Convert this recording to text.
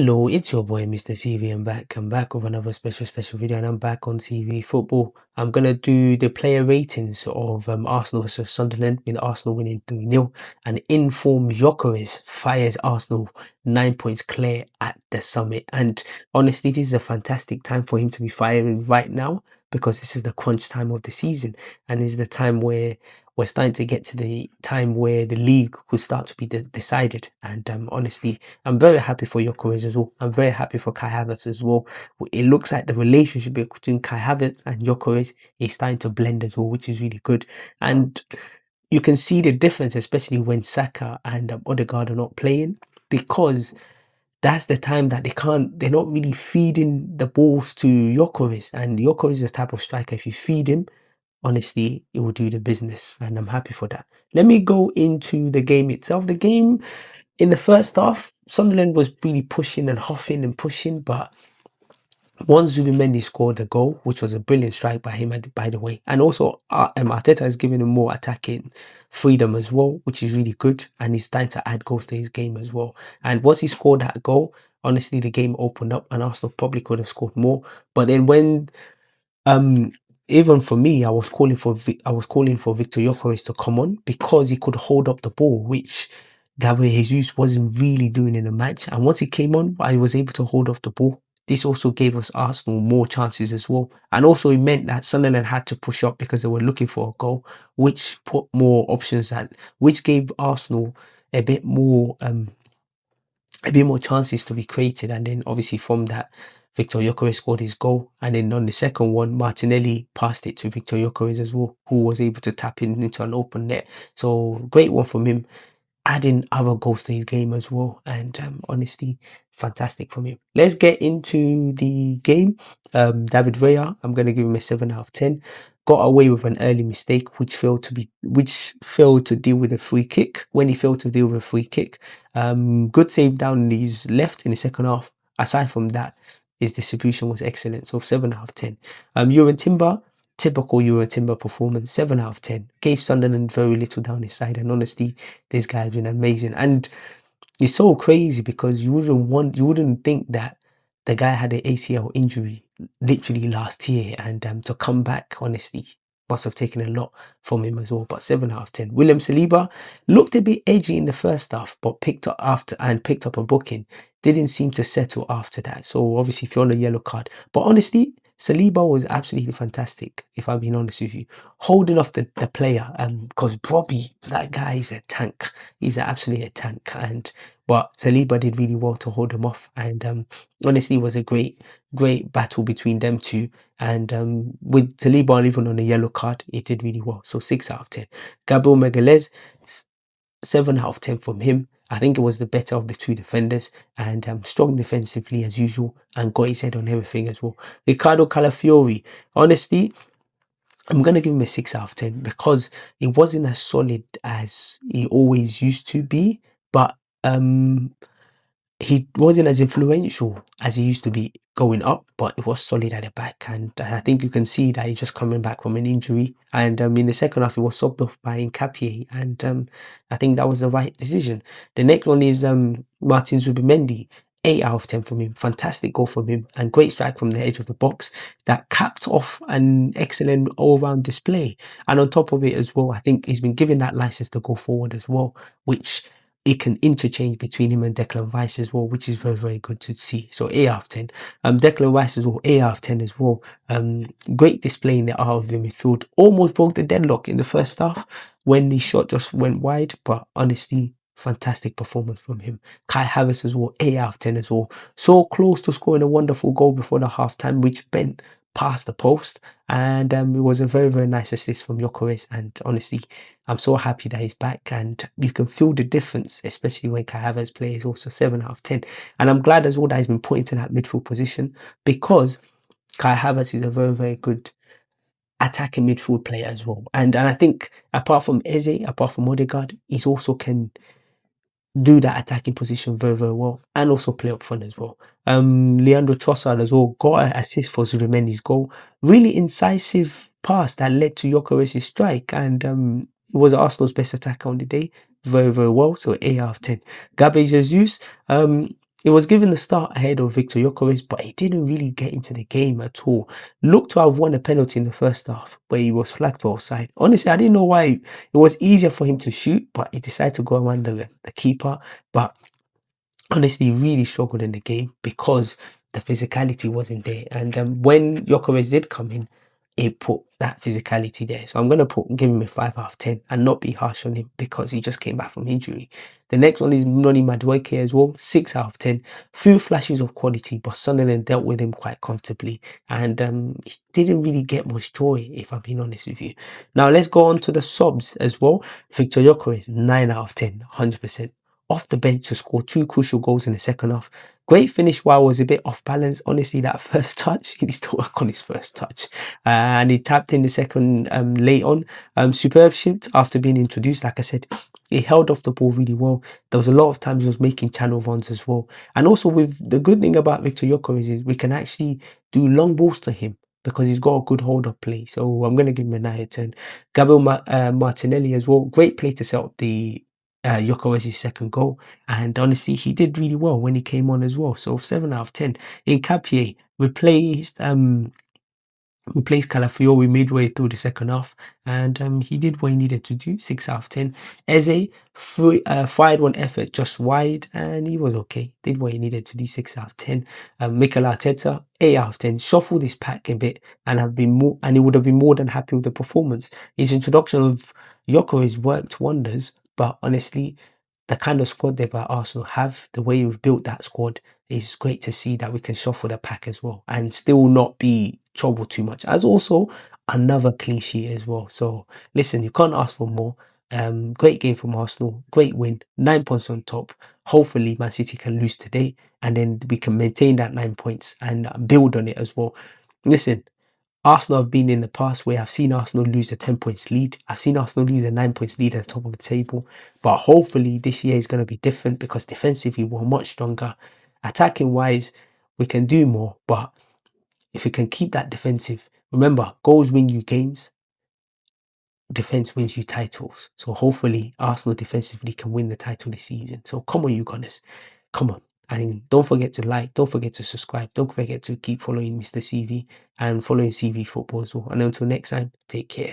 Hello, it's your boy Mr. CV. I'm back with another special video, and I'm back on TV football. I'm gonna do the player ratings of Arsenal versus Sunderland, with Arsenal winning 3-0, and informed Gyökeres fires Arsenal 9 points clear at the summit. And honestly, this is a fantastic time for him to be firing right now, because this is the crunch time of the season, and this is the time where we're starting to get to the time where the league could start to be decided. And honestly, I'm very happy for Gyökeres as well. I'm very happy for Kai Havertz as well. It looks like the relationship between Kai Havertz and Gyökeres is starting to blend as well, which is really good. And you can see the difference, especially when Saka and Odegaard are not playing, because that's the time that they're not really feeding the balls to Gyökeres. And Gyökeres is the type of striker, if you feed him, honestly, it will do the business, and I'm happy for that. Let me go into the game itself. The game in the first half, Sunderland was really pushing and huffing and pushing, but once Zubimendi scored the goal, which was a brilliant strike by him, by the way, and also Arteta has given him more attacking freedom as well, which is really good, and he's starting to add goals to his game as well. And once he scored that goal, honestly, the game opened up, and Arsenal probably could have scored more. But then when um even for me, I was calling for Victor Gyökeres to come on, because he could hold up the ball, which Gabriel Jesus wasn't really doing in the match. And once he came on, I was able to hold up the ball. This also gave us Arsenal more chances as well, and also it meant that Sunderland had to push up because they were looking for a goal, which put more options which gave Arsenal a bit more chances to be created. And then obviously from that, Victor Gyökeres scored his goal, and then on the second one, Martinelli passed it to Victor Gyökeres as well, who was able to tap into an open net. So great one from him, adding other goals to his game as well. And honestly, fantastic from him. Let's get into the game. David Raya, I'm going to give him a 7 out of 10. Got away with an early mistake, which failed to deal with a free kick. When he failed to deal with a free kick, good save down his left in the second half. Aside from that, his distribution was excellent. So 7 out of 10. Ewan Timber, typical Euro Timber performance, 7 out of 10. Gave Sunderland very little down his side, and honestly, this guy has been amazing. And it's so crazy, because you wouldn't think that the guy had an ACL injury literally last year, and to come back, honestly, must have taken a lot from him as well. But 7 out of 10. William Saliba looked a bit edgy in the first half, but picked up a booking. Didn't seem to settle after that. So obviously, if you're on a yellow card, but honestly, Saliba was absolutely fantastic, if I'm being honest with you, holding off the player. Because Bobby, that guy is a tank. He's absolutely a tank. But Saliba did really well to hold him off, and honestly, it was a great battle between them two. And with Saliba even on a yellow card, he did really well. So 6 out of 10. Gabriel Magalhaes, 7 out of 10 from him. I think it was the better of the two defenders, and strong defensively as usual, and got his head on everything as well. Ricardo Calafiori, honestly, I'm going to give him a 6 out of 10, because it wasn't as solid as he always used to be, but he wasn't as influential as he used to be going up, but it was solid at the back. And I think you can see that he's just coming back from an injury. And in the second half, he was subbed off by Nkapie, and I think that was the right decision. The next one is Martin Zubimendi. 8 out of 10 from him. Fantastic goal from him, and great strike from the edge of the box that capped off an excellent all-round display. And on top of it as well, I think he's been given that license to go forward as well, which it can interchange between him and Declan Rice as well, which is very good to see. So 8 out of 10. Declan Rice as well, 8 out of 10 as well. Great display in the art of the midfield. Almost broke the deadlock in the first half when the shot just went wide, but honestly, fantastic performance from him. Kai Havertz as well, 8 out of 10 as well. So close to scoring a wonderful goal before the half time, which bent past the post, and it was a very nice assist from Gyökeres. And honestly, I'm so happy that he's back, and you can feel the difference, especially when Kai Havertz plays. Also 7 out of 10, and I'm glad as well that he's been put into that midfield position, because Kai Havertz is a very good attacking midfield player as well. And I think apart from Eze, apart from Odegaard, he's also can do that attacking position very well, and also play up front as well. Leandro Trossard as well got an assist for Zubimendi's goal. Really incisive pass that led to Gyökeres' strike, and it was Arsenal's best attacker on the day. Very well. So 8 out of 10. Gabriel Jesus, It was given the start ahead of Victor Jokeris, but he didn't really get into the game at all. Looked to have won a penalty in the first half, but he was flagged for offside. Honestly, I didn't know why. It was easier for him to shoot, but he decided to go around the keeper. But honestly, he really struggled in the game because the physicality wasn't there. And when Jokeris did come in, it put that physicality there. So I'm gonna give him a 5 out of 10 and not be harsh on him because he just came back from injury. The next one is Noni Madueke as well, 6 out of 10. Few flashes of quality, but Sunderland dealt with him quite comfortably, and he didn't really get much joy, if I'm being honest with you. Now let's go on to the subs as well. Victor Jokeris, 9 out of 10, 100%. Off the bench to score 2 crucial goals in the second half. Great finish while was a bit off balance. Honestly, that first touch, he needs to work on his first touch. And he tapped in the second late on. Superb shift after being introduced. Like I said, he held off the ball really well. There was a lot of times he was making channel runs as well. And also with the good thing about Victor Jokeris is we can actually do long balls to him because he's got a good hold of play. So I'm going to give him a 9 out of 10. Gabriel Martinelli as well. Great play to set up the Jokeris' second goal. And honestly, he did really well when he came on as well. So 7 out of 10. In Capier, replaced Calafiori midway through the second half, and he did what he needed to do. 6 out of 10. Eze fired one effort just wide, and he was okay. Did what he needed to do. 6 out of 10. Mikel Arteta, 8 out of 10. Shuffled his pack a bit, and he would have been more than happy with the performance. His introduction of Jokeris worked wonders, but honestly, the kind of squad that Arsenal have, the way we've built that squad, is great to see that we can shuffle the pack as well and still not be troubled too much. As also another clean sheet as well. So listen, you can't ask for more. Great game from Arsenal, great win, 9 points on top. Hopefully, Man City can lose today, and then we can maintain that 9 points and build on it as well. Listen, Arsenal have been in the past where I've seen Arsenal lose a 10 points lead. I've seen Arsenal lose a 9 points lead at the top of the table. But hopefully this year is going to be different because defensively we're much stronger. Attacking wise, we can do more. But if we can keep that defensive, remember, goals win you games, defense wins you titles. So hopefully Arsenal defensively can win the title this season. So come on, you Gunners. Come on. And don't forget to like, don't forget to subscribe, don't forget to keep following Mr. CV and following CV Football as well. And until next time, take care.